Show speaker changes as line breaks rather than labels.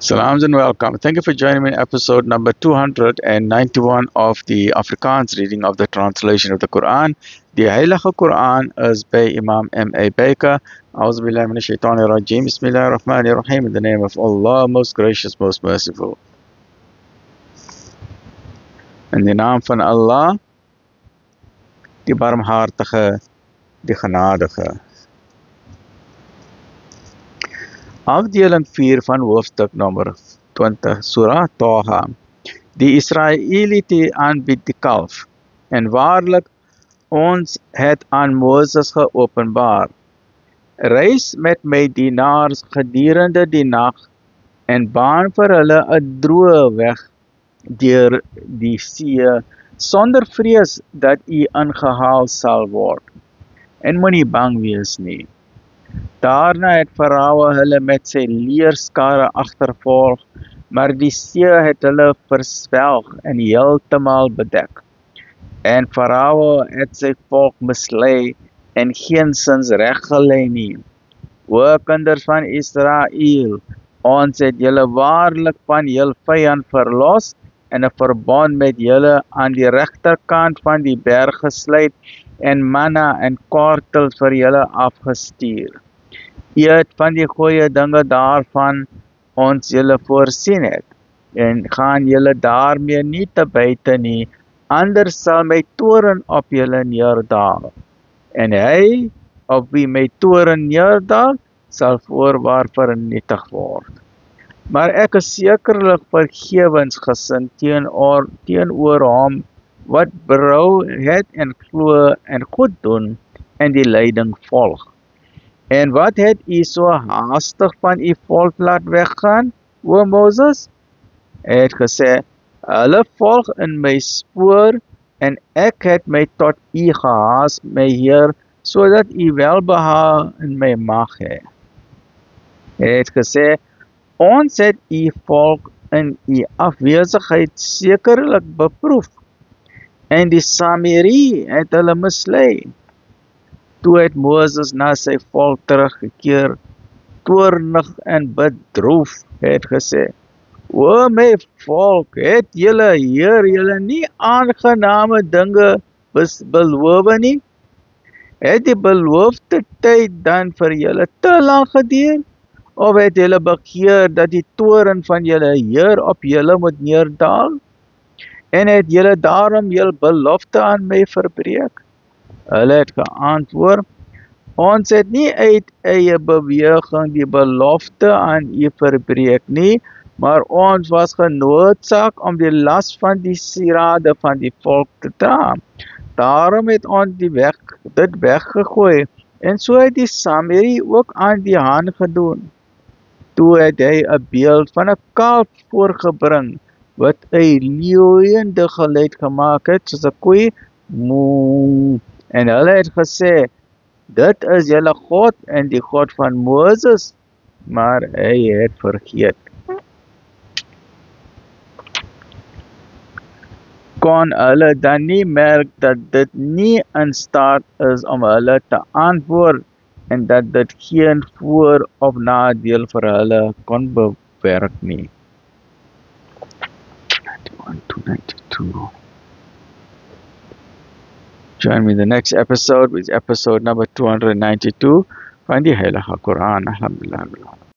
Salams and welcome. Thank you for joining me in episode number 291 of the Afrikaans reading of the translation of the Quran. The Heilige Quran is by Imam M.A. Baker. A'udhu billahi minash shaitanir rajeem. Bismillahir Rahmanir Rahim. In the name of Allah, most gracious, most merciful. In de naam van Allah, die barmhartige, die genadige. Afdeling 4 van hoofdstuk nummer 20, Surah Taha. Die Israëlieten aanbiedt die kalf. En waarlijk, ons het aan Moses geopenbaar. Reis met my dienaars gedurende die nacht en baan vir hulle 'n droë weg deur die see, sonder vrees dat u ingehaal sal word. En moenie bang wees nie. Daarna het Farao hulle met sy leerskare agtervolg, maar die see het hulle verswelg en heeltemal bedek. En Farao het sy volk mislei en geensins reggelei nie. O kinders van Israel, ons het julle waarlik van jul vyand verlos en 'n verbond met julle aan die regterkant van die berg gesluit en manna en kortels vir julle afgestuur. Eet van die goeie dinge daarvan ons julle voorsien het, en gaan julle daarmee nie te buite nie, anders sal my toorn op julle neerdaal. En hy, op wie my toorn neerdaal, sal voorwaar vernietig word. Maar ek is sekerlik vergewensgesind teenoor hom wat berou het en glo en goed doen en die leiding volg. En wat het u so haastig van u volk laat weggaan, o Moses? Hy het gesê, hulle volg in my spoor en ek het my tot u gehaas, my Heer, sodat u welbehae in my mag hê. Hy het gesê, ons het u volk in u afwesigheid sekerlik beproef, en die Samiri het hulle mislei. Toe het Moses na sy volk teruggekeer, toornig en bedroef, het gesê, o my volk, het julle Heer julle nie aangename dinge beloof nie? Het die beloofde tyd dan vir julle te lang geduur? Of het julle begeer dat die toorn van julle Heer op julle moet neerdaal? En het julle daarom julle belofte aan my verbreek? Hulle het geantwoord, ons het nie uit eie beweging die belofte aan u verbreek nie, maar ons was genoodsaak om die las van die sirade van die volk te dra. Daarom het ons dit weggegooi, en so het die Samiri ook aan die hand gedoen. Toe het hy 'n beeld van 'n kalf voorgebring, wat 'n loeiende geluid gemaak het, soos 'n koei, moe. En hulle het gesê, dit is julle God en die God van Moses, maar hy het vergeet. Kon hulle dan nie merk dat dit nie in staat is om hulle te antwoord en dat dit geen voor- of nadeel vir hulle kon bewerk nie. 91-292. Join me in the next episode with episode number 292 van die Heilige Koran. Alhamdulillah.